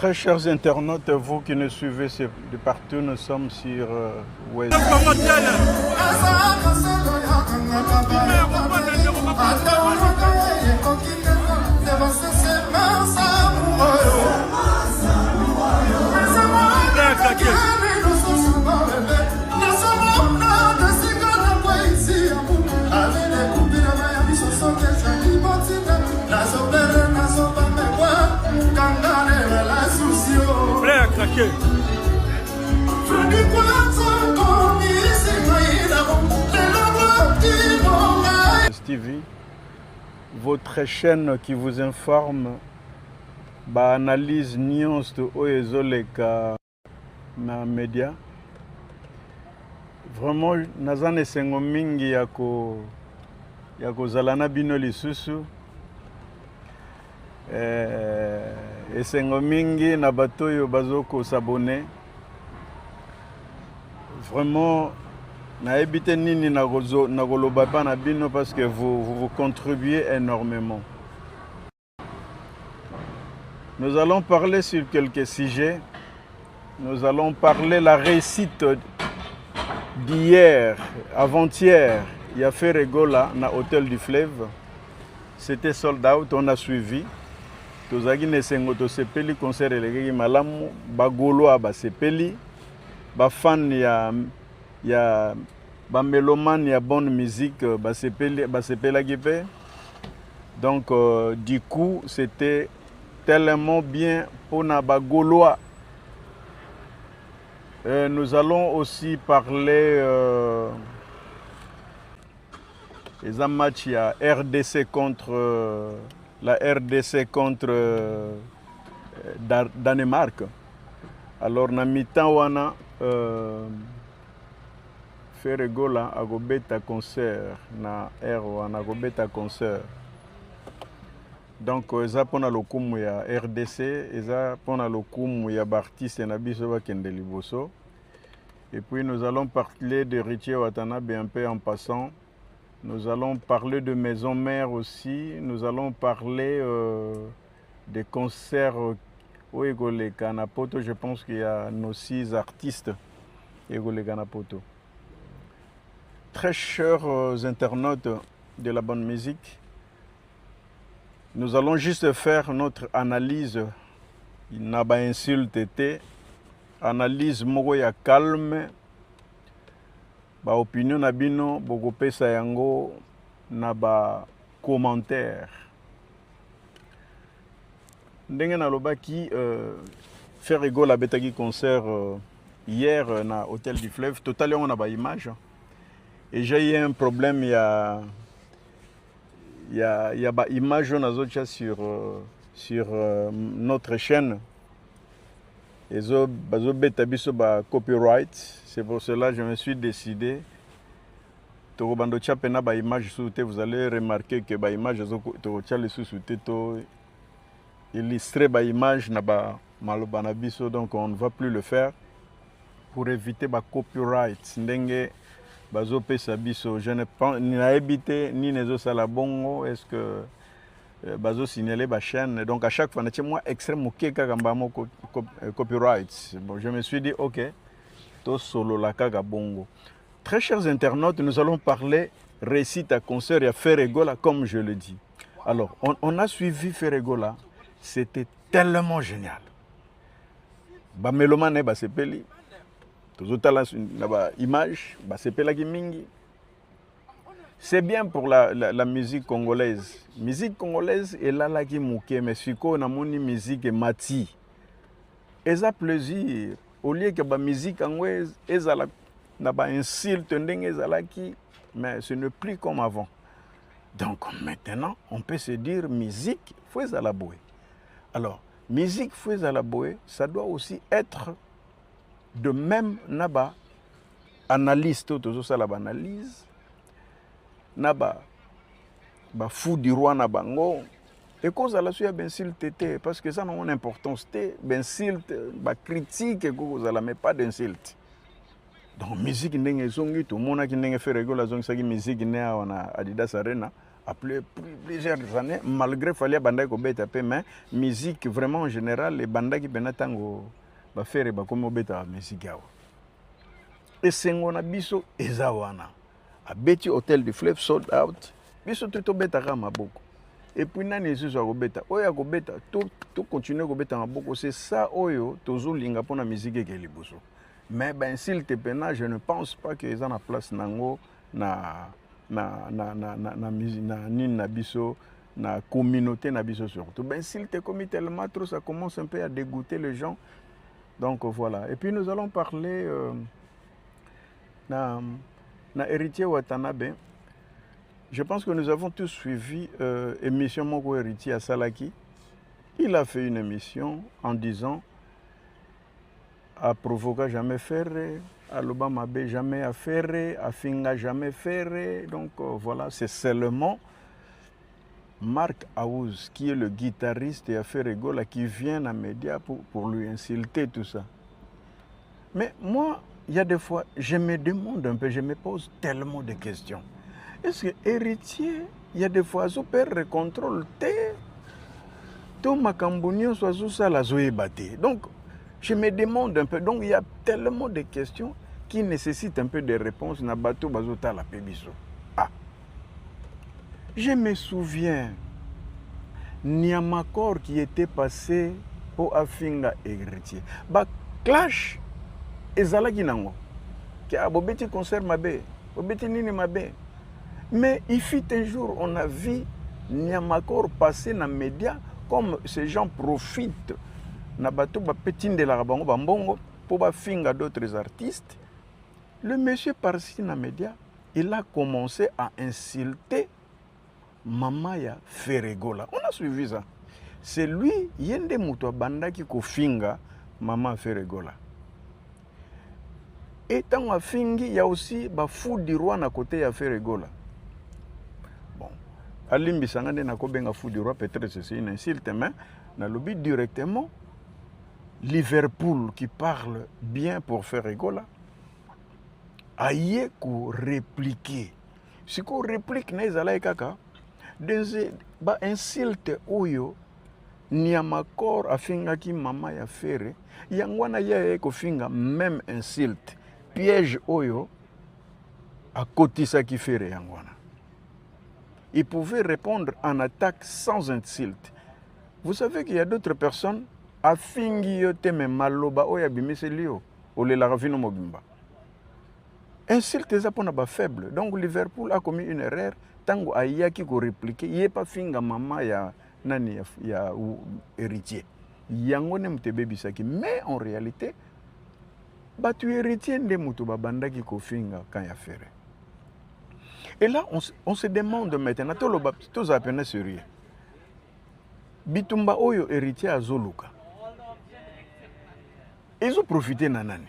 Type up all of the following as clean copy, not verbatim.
Très chers internautes, vous qui nous suivez de partout, nous sommes sur West. TV, votre chaîne qui vous informe, analyse nuance de Oezoleka na média. Vraiment, nazane sengo mingi yako zalana bino lisusu. Esengo mingi na batoyo bazoko s'abonner. Vraiment, na ebite nini na goloba pa na bino parce que vous contribuez énormément. Nous allons parler sur quelques sujets. Nous allons parler la réussite d'hier, avant-hier. Il y a fait Regola na Hôtel du Fleuve. C'était sold out, on a suivi. Tozaki nesengo to sepeli concert eleki malamu bagolo ba sepeli ba fan ya ba mélomane ya bonne musique ba sepela gipe. Donc du coup, c'était tellement bien pour na bagoloa. Nous allons aussi parler des matchs il y a RDC contre la RDC contre Danemark. Alors na mi-temps wana Ferregola agobeta concert na wana agobeta concert. Donc eza pona lokumu ya RDC, eza pona lokumu ya artiste na biso bakende liboso. Et puis nous allons parler de Richie Watanabe un peu en passant. Nous allons parler de maison mère aussi. Nous allons parler des concerts au Egole Kanapoto. Je pense qu'il y a nos 6 artistes Egole Kanapoto. Très chers internautes de la bonne musique, nous allons juste faire notre analyse. Il n'a pas insulté, analyse moya calme. Ba opinion na bino boko pesa yango na ba commentaire. Ndenge na lobaki faire Regola betaki concert hier na Hôtel du Fleuve. Totalement on a ba image. Et j'ai eu un problème il y a ba image on a sur notre chaîne. Ezo bazo beta biso ba copyright. C'est pour cela que je me suis décidé. Torobando tchapena ba image sous-té, vous allez remarquer que ba image to tchale sous-té to illustrer ba image na ba maloba na biso, donc on ne va plus le faire pour éviter ba copyright. Ndenge bazo pesa biso, je ne pense ni na éviter ni nezo sala bongo, est-ce que bazo signaler ba chaîne. Donc à chaque fois moi extrême moké kaka moko copyright. Bon, je me suis dit OK. Solo la kaga bongo. Très chers internautes, nous allons parler récite à concert et Ferregola comme je le dis. Alors, on a suivi Ferregola, c'était tellement génial. Ba melomane ba sepeli, tozotala na ba image, ba sepela mingi. C'est bien pour la musique congolaise. Musique congolaise est là qui mouké, mais siko na moni musique mati. Eza plaisir. Au lieu que la musique anglaise n'a pas insulte, mais ce n'est plus comme avant. Donc maintenant, on peut se dire musique fouet à la bouée. Alors, musique fouet à la bouée, ça doit aussi être de même naba analyse, tout ça la analyse, naba fou du roi nabango. Et cause à la suite, ben s'il parce que ça n'a pas d'importance, ben s'il critique, mais pas d'insulte. Donc musique n'engage songi tout le monde qui n'engage fait Regola zong sagi musique n'est à Adidas Arena après plusieurs années, malgré fallait banda ko beta pe mais musique vraiment en général les banda qui benatango ba faire ba comme beta musique yawo. Et sengo na biso ezawana. A beti hôtel de Fleuve sold out. Biso tout beta kama boko. Et puis nani esusu akobeta. Oyo akobeta tout continuer kobeta na boko, c'est ça oyo tozo linga pona musique ke liboso. Mais ben s'il te pena, je ne pense pas que ils en a place nango na biso, na communauté na biso surtout. Ben s'il te commis tellement trop, ça commence un peu à dégoûter les gens. Donc voilà. Et puis nous allons parler na héritier Watanabe. Je pense que nous avons tous suivi émission Moko héritier à Salaki. Il a fait une émission en disant à provoquer jamais faire, à l'Obama B jamais à faire, à Finga jamais faire. Donc voilà, c'est seulement Mark House qui est le guitariste et à faire Gola qui vient à média pour lui insulter tout ça. Mais moi, il y a des fois, je me demande un peu, je me pose tellement de questions. Est-ce que héritier, il y a des fois, super contrôle tout ma cambonio soit sous ça la zoébate. Donc, je me demande un peu. Donc, il y a tellement de questions qui nécessitent un peu de réponses. Na bateau bazota la pébiso. Ah. Je me souviens, Niamakor qui était passé pour Afinga héritier. Bah, clash, ezala kinango. Qui a bobeti concert mabe, bobeti nini mabe. Mais il fut un jour, on a vu Niamakor passer dans les médias comme ces gens profitent na bateau ba petine de la bango bambongo pour ba finga d'autres artistes. Le monsieur par-ci dans les médias, il a commencé à insulter Mamaya Ferregola. On a suivi ça. C'est lui, yende muto banda qui ko finga Mama Ferregola. Et tant à fingi, il y a aussi ba fou du roi à côté à Ferregola. Alimbi Sangande n'a pas fou du roi, peut-être c'est une insulte, mais dans le but directement, Liverpool qui parle bien pour faire Egola, a y répliquer. Si qu'on réplique, n'est pas kaka, ba insulte oyo, Niamakor a finga ki mama ya fere, yangwana ya ko finga même insulte, piège oyo, a kotisa ki fere yangwana. Il pouvait répondre en attaque sans insulte. Vous savez qu'il y a d'autres personnes à fingiote me maloba oya bimiselio ou le laravino mobimba. Insulte les apona ba faible. Donc Liverpool a commis une erreur tango ayaki ko répliquer, il pas finga mama ya nani ya ou héritier. Yango ne mtebe bisaki, mais en réalité ba tu héritier de mutu babanda ki ko finga quand ya faire. Et là, on se demande maintenant, tout ça peine sérieux. Bitumba Oyo, héritier à Zoluka. Ils ont profité nanani.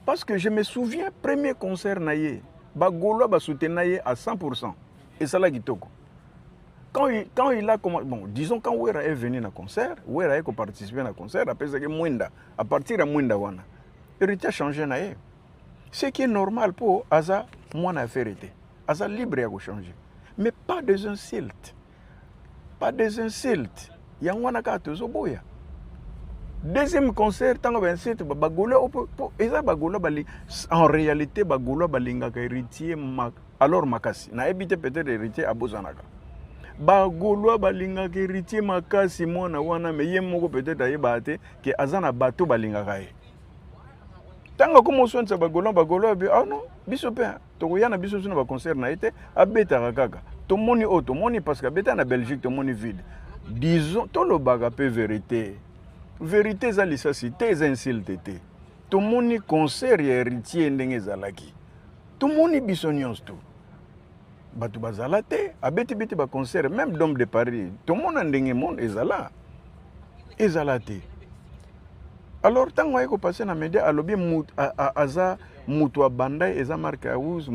Parce que je me souviens, premier concert naïe, Bagolo ba soutenaye à 100%. Et ça là Gitoko. Quand il a commencé, bon, disons quand Ouera est venu dans le concert, Ouera est participé dans le concert, après ça, à partir de Mwenda Wana, héritier a changé naïe. Ce qui est normal pour Aza, moi, n'a fait été. Aza libre à changer. Mais pas des insultes. Pas des insultes. Il y a un cas de Zoboya. Deuxième concert, tant que insulte, en réalité, Bagolo Balinga héritier, alors Makasi. N'a évité peut-être héritier à Bozanaga. Bagolo Balinga héritier Makasi, moi, na wana, mais yemoko peut-être à Yebate, que Azana Bato Balinga Gaye. Tant que comme on soigne ce bagolo, ah non, bisopé, tokoyana biso sur un concert na été, à beta ragaga. Tout le monde parce que beta na Belgique, tout le monde vide. Disons, tout le bagapé vérité. Vérité zalisa si tes insultes. Tout le monde concert et héritier ndenge zalaki. Tout le monde bisonions tout. Batu bazalate, à beti ba concert, même d'homme de Paris. Tout le monde ndenge monde ezala. Ezalate. Alors, tant que je passe dans les médias, Aza Moutoua Banda et Mark House,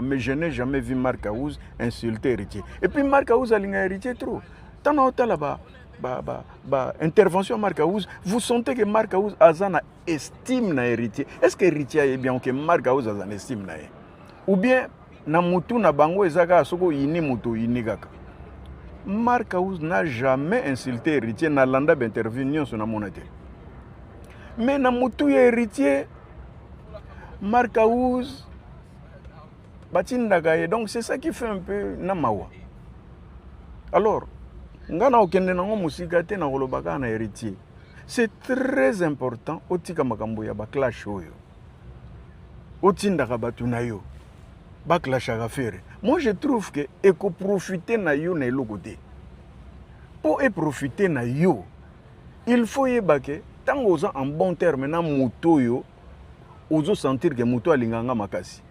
mais je n'ai jamais vu Mark House insulter héritier. Et puis Mark House a héritier trop. Tant que là-bas, intervention Mark House, vous sentez que Mark House a une estime na héritier. Est-ce que héritier est bien que Mark House a une estime na? Ou bien, na mutu na bango ezaka soko ini mutu ini kaka. Marc Aouz n'a jamais insulté héritier na landa d'intervention sur na monate. Mais na mutu héritier Marc Aouz batindaka. Donc c'est ça qui fait un peu namawa. Alors, ngana okende nango musika te na kolobaka na héritier. C'est très important otika makambo ya ba clash oyo. Otindaka batu na yo. Ba clash à faire. Moi je trouve que eko profiter na yo na eloko te. Pour profiter na yo, il faut yebake tant aux en bon terme na moto yo, ozo sentir que moto alinganga makasi.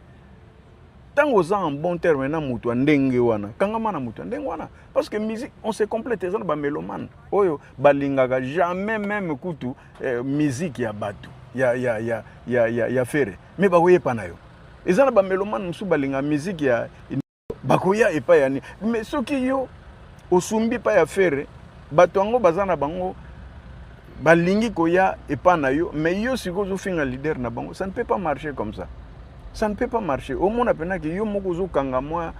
Tant aux en bon terme na moto ndenge wana, kangama na moto ndenge wana parce que musique on se complète ça ba mélomane. Oyo balingaka jamais même kutu musique ya batu. Ya faire. Mais ba oye pa na yo. Ezana ba mélomane musu balinga musique ya bakoya epa yani. Mais soki yo osumbi pa ya faire bato yango bazana bango balingi koya epa na yo mais yo sikozo finga leader na bango ça ne peut pas marcher comme ça. Ça ne peut pas marcher. Au moins apena que yo moko zo kanga moi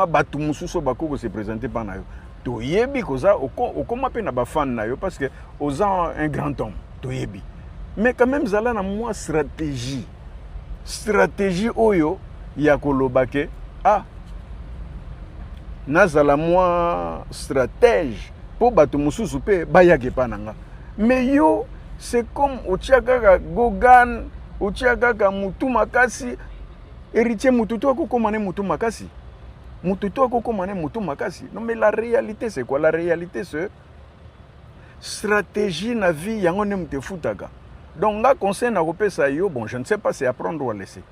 batu mususo bakoko se présenter pa na yo. To yebi koza okoma pe na ba fan na yo parce que oza un grand homme. To yebi. Mais quand même zala na moi stratégie. Stratégie oyo ya kolobake nazala moi stratège pour batu mususu pe bayake pananga. Mais yo c'est comme otiaka gogan, otiaka mutu makasi, héritier mutu to akokomane mutu makasi. Mutu to akokomane mutu makasi. Non mais la réalité c'est quoi? La réalité c'est stratégie na vie yango ne mte futaka. Donc là conseil na kopesa yo, bon je ne sais pas c'est à prendre ou à laisser.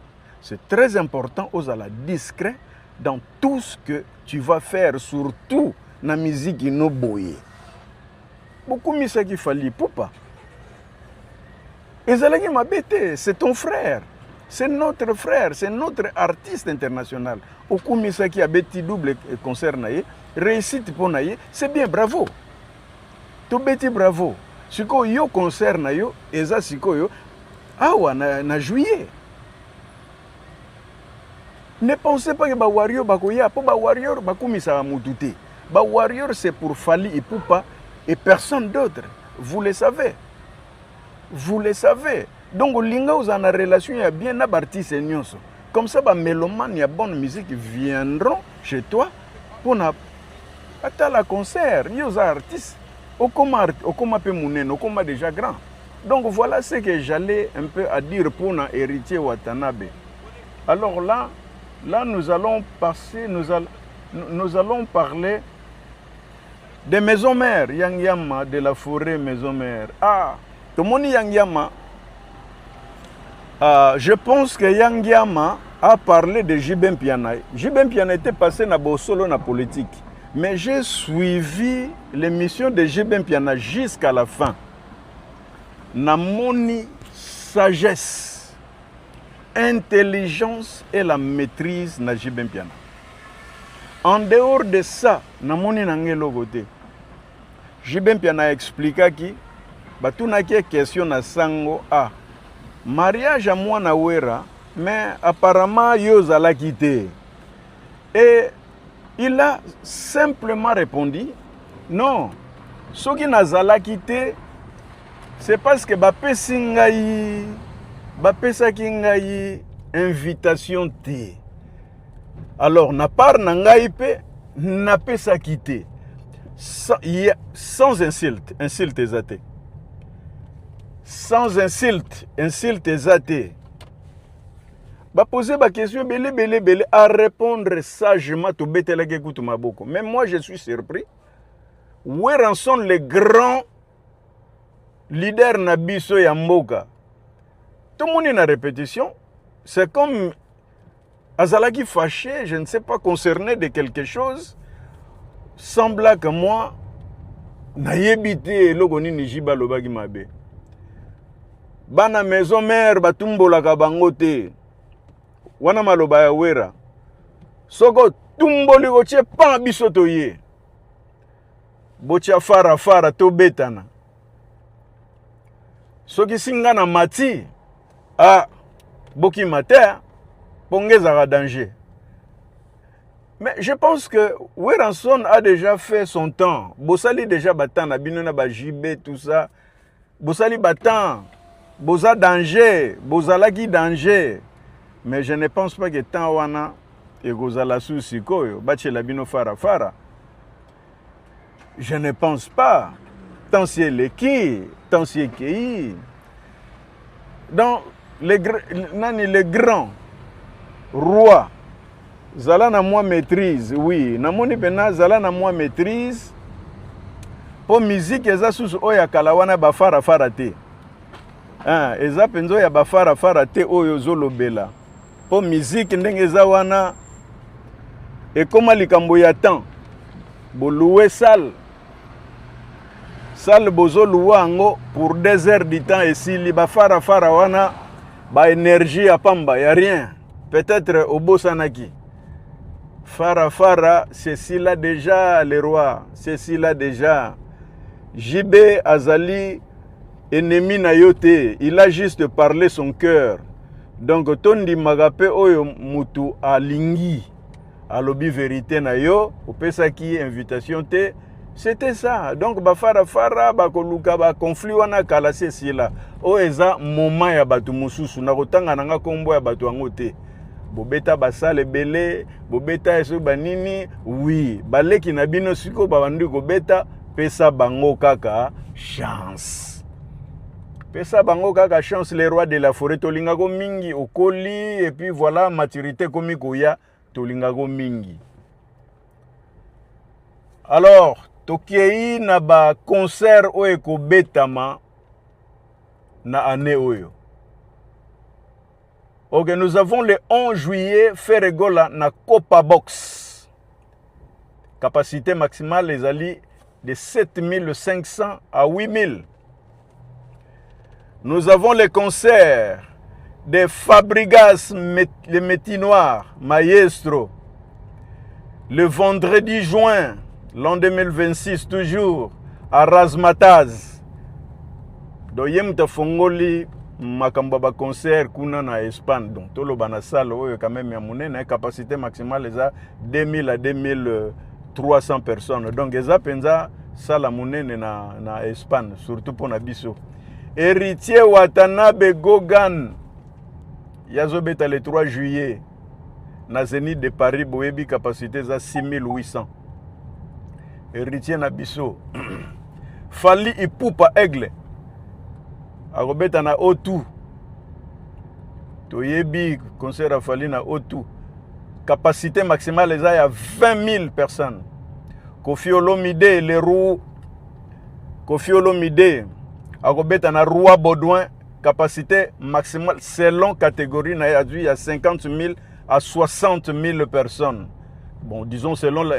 C'est très important aux ala discret dans tout ce que tu vas faire, surtout na musique no boye. Beaucoup misa qui fali poupa. Ezalaki mabete, c'est ton frère. C'est notre frère, c'est notre artiste international. Oku misa qui a beti double concert naie, réussite pour naie, c'est bien, bravo. To beti bravo. Siko yo concert na yo, eza siko yo awa na juillet. Ne pensez pas que ba warrior bakoya, po ba warrior bakumisa mutute. Ba warrior c'est pour Fally Ipupa et personne d'autre. Vous le savez. Vous le savez. Donc linga vous en relation ya bien na artiste nyonso. Comme ça ba mélomane ya bonne musique viendront chez toi pour na ata la concert, yo za artiste. Okoma pe mounen, okoma déjà grand. Donc voilà ce que j'allais un peu à dire pour notre héritier Watanabe. Alors là nous allons passer, nous allons parler des maisons mères, Yangyama, de la forêt maison mère. Tout le monde Yangyama, je pense que Yangyama a parlé de Jibem Piana. Jibem Piana était passé na Bosolo na politique. Mais j'ai suivi l'émission de Jibem Piana jusqu'à la fin. Namoni sagesse, intelligence et la maîtrise na Jibem Piana. En dehors de ça, namoni nangelo côté. Jibem Piana a expliqué que batunaki question na sango mariage à moi na wera, mais apparemment yo zala quitté. Et il a simplement répondu non. Ce qui n'a pas quitté, c'est parce que bapesi ngai, bapesaki ngai invitation te. Alors na part na ngai pe na pesa quitté. Sans insulte, insulte ezate. Sans insulte, insulte ezate. Ba poser ma question belé à répondre sagement to betelake kutu maboko. Mais moi je suis surpris. Où sont les grands leaders na biso ya mboka? Tout le monde est en répétition. C'est comme azalaki fâché, je ne sais pas, concerné de quelque chose. Sembla que moi na yebité logoni ni jiba lobaki mabe. Bana maison mère batumbola ka bango te. Wana maloba ya wera. Soko tumboli goche pa biso to ye. Bocha fara to betana. Soki singa na mati boki mater pongeza danger. Mais je pense que Weranson a déjà fait son temps. Bosali déjà batan na bino na ba JB tout ça. Bosali batan, boza danger, bozalaki danger. Mais je ne pense pas que tant wana et gozala souci koyo bachela bino fara fara. Je ne pense pas. Tant c'est les qui, tant c'est qui. Donc les grands rois zala na moi maîtrise, oui. Namoni pena zala na moi maîtrise. Po musique eza susu oya kalawana ba fara fara te. Eza penzo ya ba fara fara te oyo zolobela. Po musique ndenge eza wana ekoma likambo ya temps. Boluwe salle. Salle bozo louwa ango pour 2 heures du temps esili ba fara fara wana ba énergie ya pamba ya rien. Peut-être au Bosanaki. Fara Fara, c'est là déjà les rois, c'est là déjà. JB Azali, ennemi na yote, il a juste parlé son cœur. Donc, Tondi Magape Oyo Mutu Alingi, alobi vérité na yo, opesaki invitation te, c'était ça. Donc, ba Fara Fara, ba koluka, ba conflit wana kala c'est là. O eza moment ya batu mususu, na kotanga nanga kombo ya batu angote. Bobeta basale belé, bobeta eso banini, oui. Baleki na bino siko babandi kobeta, pesa bango kaka chance. Pesa bango kaka chance, les rois de la forêt, tolingago mingi, okoli, et puis voilà, maturité komikoya, tolingago mingi. Alors, tokiei na ba concert oeko betama na ane oyo. Ok, nous avons le 11 juillet Ferregola na Copa Box. Capacité maximale les alliés de 7500 à 8000. Nous avons les concerts de Fabrigas, les Métinoirs, Maestro. Le vendredi juin, l'an 2026 toujours, à Razmataz. Doyem Tafongoli. Makamba concert kuna na Espagne, donc tout le banasal oyo quand même ya monene capacité maximale les a 2000 à 2300 personnes, donc eza penza sala monene na Espagne, surtout pour na biso. Héritier Watanabe Gogan yazobeta le 3 juillet na Zénith de Paris, boyebi capacité za 6800. Héritier na biso. Fali Ipupa Aigle Arobeta na O2. Toyebi concert a fallu na O2. Capacité maximale les a 20 000 personnes. Kofi Olomide les roues. Kofi Olomide Arobeta na Roi Baudouin. Capacité maximale selon catégorie na il y a 50 000 à 60 000 personnes. Bon, disons selon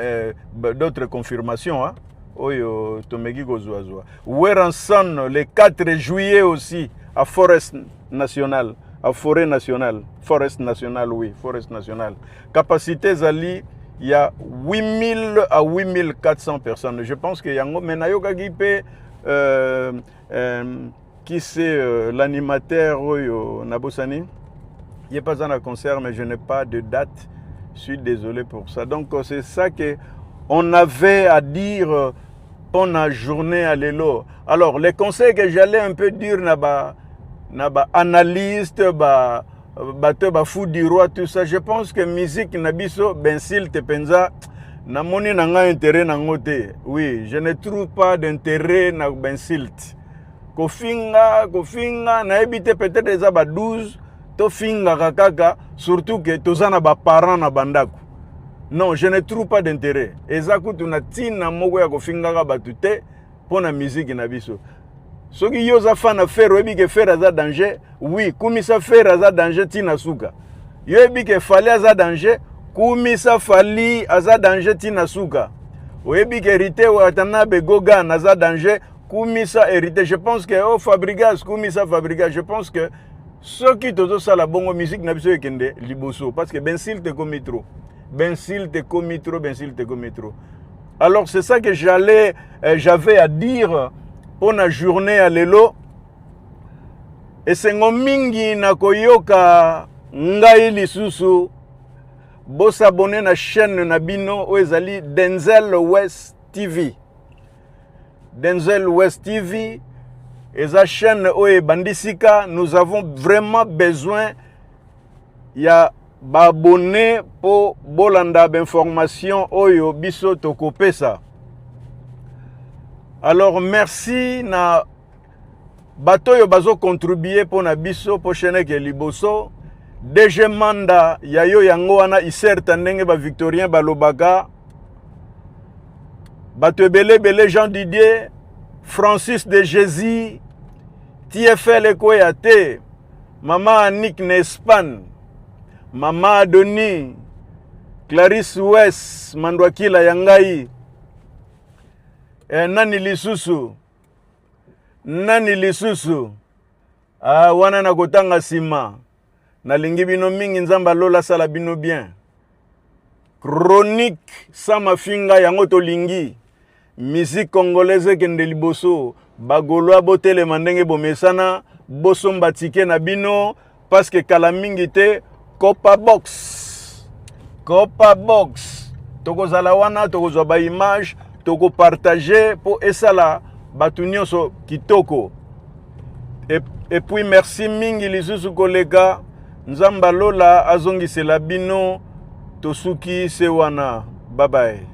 d'autres confirmations, hein. Oyo Tomegi Gozoazoa. Weranson le 4 juillet aussi à Forest National, à Forêt Nationale, Forest National, oui, Forest National. Capacité Zali, il y a 8000 à 8400 personnes. Je pense que Yango Menayoka Gipe, qui c'est l'animateur Oyo Nabosani. Il n'y a pas un concert, mais je n'ai pas de date. Je suis désolé pour ça. Donc c'est ça que on avait à dire pendant la journée à l'élo. Alors, les conseils que j'allais un peu dire, naba analyste, fou du roi, tout ça, je pense que musique nabiso, bensil te penza, na moni nanga intérêt nangote. Oui, je ne trouve pas d'intérêt na bensilt. Kofinga, na ebite peut-être les aba 12, to finga kakaka, surtout que tozana ba parents na bandaku. Non, je ne trouve pas d'intérêt. Ezaku tuna tina moko ya kofingaka batute pour la musique na biso. Soki yoza fana faire webi ke faire aza danger, oui, kumisa faire aza danger tina suka. Yebi ke fali aza danger, kumisa fali aza danger tina suka. Webi ke Héritier Watanabe Gogan aza danger, kumisa Héritier. Je pense que oh Fabrigas, kumisa Fabrigas, je pense que soki tozo sala bongo musique na biso ekende liboso parce que bensil te komi trop. Bensil te commis trop. Alors c'est ça que j'avais à dire pour la journée à l'élo. Et c'est ngomingi na koyoka ngai lisusu bo s'abonner na chaîne na bino o ezali Denzel West TV. Denzel West TV eza chaîne o ebandisika. Nous avons vraiment besoin ya abonner pour bolanda d'information oyo biso tokopesa. Alors merci na bato yo bazo contribuer pour na biso pour chaîne ke liboso. DG Manda yayo yango wana iserta ndenge ba Victorien balobaka. Bato bele Jean Didier, Francis de Jésus, TFL Ekoyate, Mama Annick Nespan, Mama Adoni, Clarisse West, Mandwakila Yangai, Nani Lisusu, wana na kotanga sima, na lingi bino mingi nzamba lola sala bino bien. Chronique sama finga yango to lingi, musique congolaise kende liboso, bagolwa botele mandenge bomesana, bosomba tike na bino, parce que kala mingi te, Copa Box. Toko zala wana, toko zoba image, toko partager pour esala batu nyonso kitoko. Et puis merci mingi lisusu kolega, nzamba lola azongisela bino, tosuki se wana. Bye bye.